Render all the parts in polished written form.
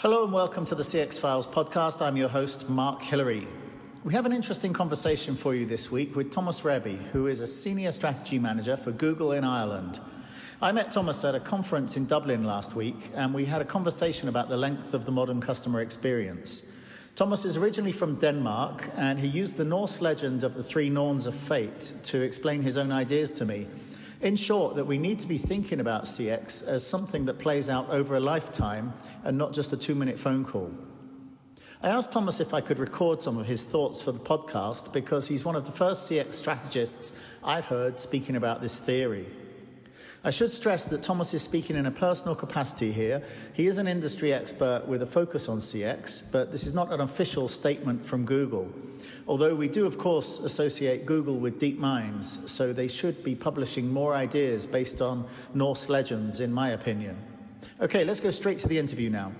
Hello and welcome to the CX Files podcast. I'm your host, Mark Hillary. We have an interesting conversation for you this week with Thomas Reby, who is a Senior Strategy Manager for Google in Ireland. I met Thomas at a conference in Dublin last week, and we had a conversation about the length of the modern customer experience. Thomas is originally from Denmark, and he used the Norse legend of the three Norns of fate to explain his own ideas to me. In short, that we need to be thinking about CX as something that plays out over a lifetime and not just a 2-minute phone call. I asked Thomas if I could record some of his thoughts for the podcast because he's one of the first CX strategists I've heard speaking about this theory. I should stress that Thomas is speaking in a personal capacity here. He is an industry expert with a focus on CX, but this is not an official statement from Google. Although we do, of course, associate Google with deep minds, so they should be publishing more ideas based on Norse legends, in my opinion. Okay, let's go straight to the interview now.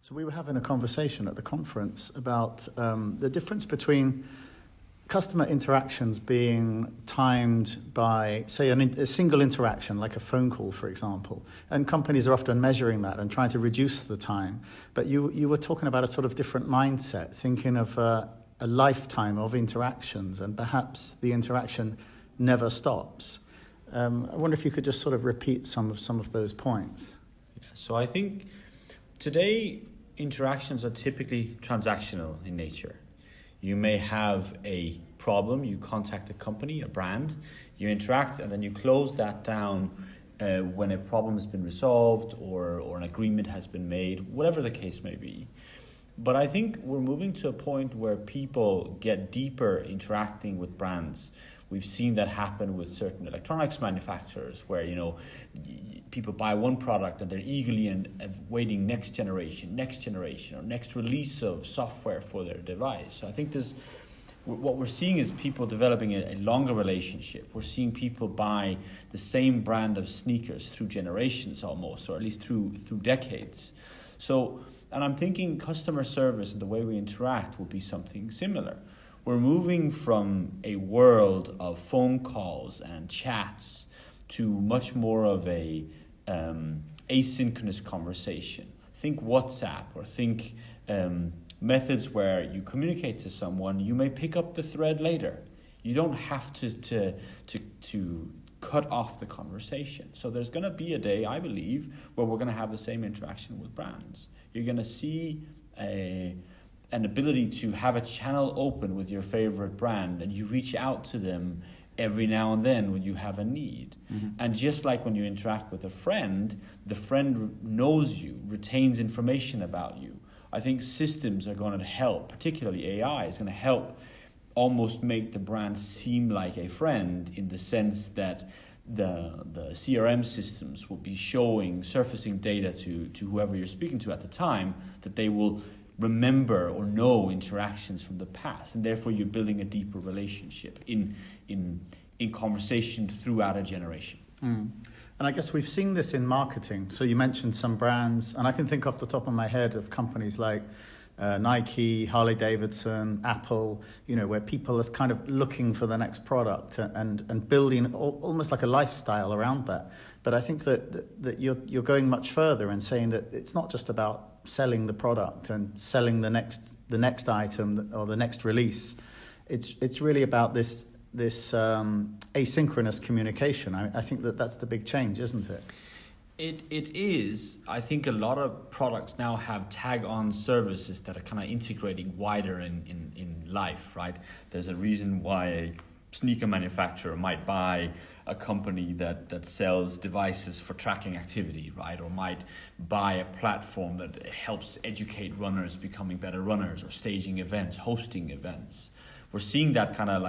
So we were having a conversation at the conference about the difference between customer interactions being timed by, say, a single interaction, like a phone call, for example. And companies are often measuring that and trying to reduce the time. But you were talking about a sort of different mindset, thinking of a lifetime of interactions, and perhaps the interaction never stops. I wonder if you could just sort of repeat some of those points. Yeah, so I think today interactions are typically transactional in nature. You may have a problem, you contact a company, a brand, you interact, and then you close that down when a problem has been resolved or an agreement has been made, whatever the case may be. But I think we're moving to a point where people get deeper interacting with brands. We've seen that happen with certain electronics manufacturers where, people buy one product and they're eagerly waiting next generation, or next release of software for their device. So I think what we're seeing is people developing a longer relationship. We're seeing people buy the same brand of sneakers through generations almost, or at least through decades. So, and I'm thinking customer service and the way we interact will be something similar. We're moving from a world of phone calls and chats to much more of a asynchronous conversation. Think WhatsApp, or think methods where you communicate to someone. You may pick up the thread later. You don't have to cut off the conversation. So there's going to be a day, I believe, where we're going to have the same interaction with brands. You're going to see an ability to have a channel open with your favorite brand, and you reach out to them every now and then when you have a need. Mm-hmm. And just like when you interact with a friend, the friend knows you, retains information about you. I think systems are going to help, particularly AI is going to help almost make the brand seem like a friend, in the sense that the CRM systems will be surfacing data to whoever you're speaking to at the time, that they will remember or know interactions from the past, and therefore you're building a deeper relationship in conversation throughout a generation. And I guess we've seen this in marketing. So you mentioned some brands, and I can think off the top of my head of companies like Nike, Harley Davidson, Apple, where people are kind of looking for the next product and building almost like a lifestyle around that. But I think that you're going much further and saying that it's not just about selling the product and selling the next item or the next release. It's really about this asynchronous communication. I think that's the big change, isn't it? It is. I think a lot of products now have tag-on services that are kind of integrating wider in life, right? There's a reason why a sneaker manufacturer might buy a company that sells devices for tracking activity, right? Or might buy a platform that helps educate runners becoming better runners, or staging events, hosting events. We're seeing that kind of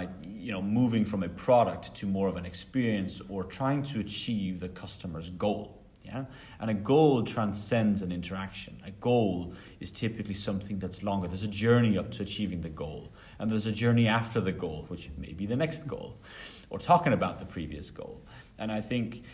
moving from a product to more of an experience, or trying to achieve the customer's goal. Yeah? And a goal transcends an interaction. A goal is typically something that's longer. There's a journey up to achieving the goal, and there's a journey after the goal, which may be the next goal, or talking about the previous goal. And I think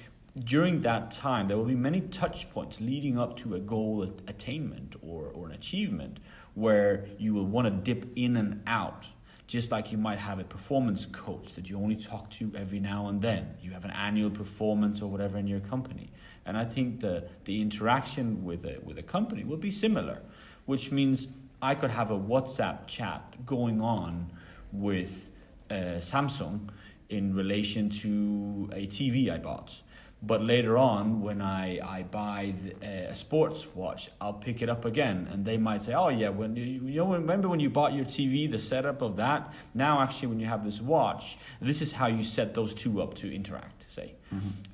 during that time, there will be many touch points leading up to a goal attainment or an achievement, where you will want to dip in and out Just like you might have a performance coach that you only talk to every now and then. You have an annual performance or whatever in your company. And I think the interaction with a company will be similar, which means I could have a WhatsApp chat going on with Samsung in relation to a TV I bought. But later on, when I buy a sports watch, I'll pick it up again, and they might say, "Oh yeah, remember when you bought your TV, the setup of that? Now actually, when you have this watch, this is how you set those two up to interact." Say,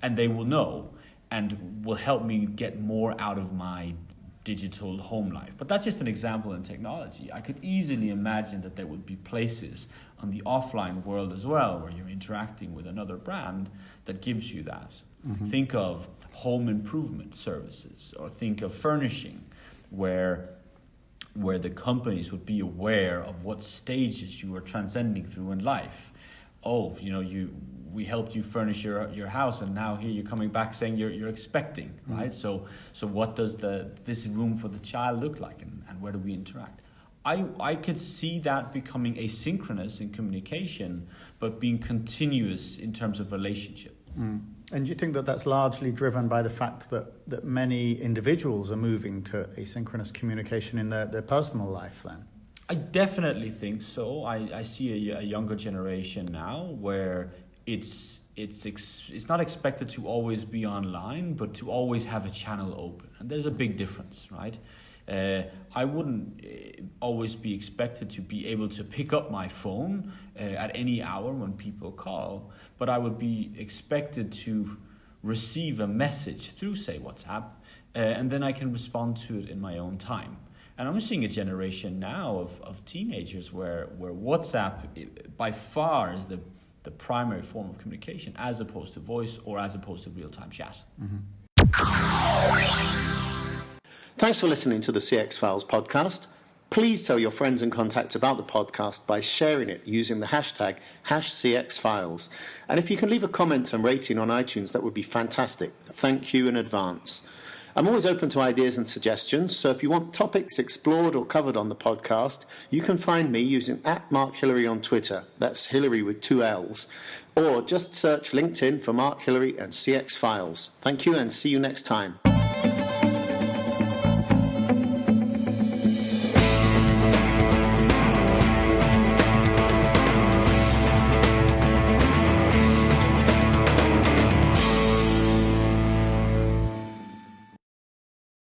and they will know, and will help me get more out of my digital home life. But that's just an example in technology. I could easily imagine that there would be places on the offline world as well where you're interacting with another brand that gives you that. Think of home improvement services, or think of furnishing, where the companies would be aware of what stages you are transcending through in life. Oh, we helped you furnish your house, and now here you're coming back saying you're expecting, right? So what does this room for the child look like, and where do we interact? I could see that becoming asynchronous in communication, but being continuous in terms of relationship. And do you think that that's largely driven by the fact that many individuals are moving to asynchronous communication in their personal life then? I definitely think so. I see a younger generation now where it's not expected to always be online, but to always have a channel open. And there's a big difference, right? I wouldn't always be expected to be able to pick up my phone at any hour when people call, but I would be expected to receive a message through, say, WhatsApp, and then I can respond to it in my own time. And I'm seeing a generation now of teenagers where WhatsApp by far is the primary form of communication, as opposed to voice or as opposed to real-time chat. Thanks for listening to the CX Files podcast. Please tell your friends and contacts about the podcast by sharing it using the hashtag #CXFiles. And if you can leave a comment and rating on iTunes, that would be fantastic. Thank you in advance. I'm always open to ideas and suggestions, so if you want topics explored or covered on the podcast, you can find me using @MarkHillary on Twitter. That's Hillary with 2 L's. Or just search LinkedIn for Mark Hillary and CX Files. Thank you, and see you next time.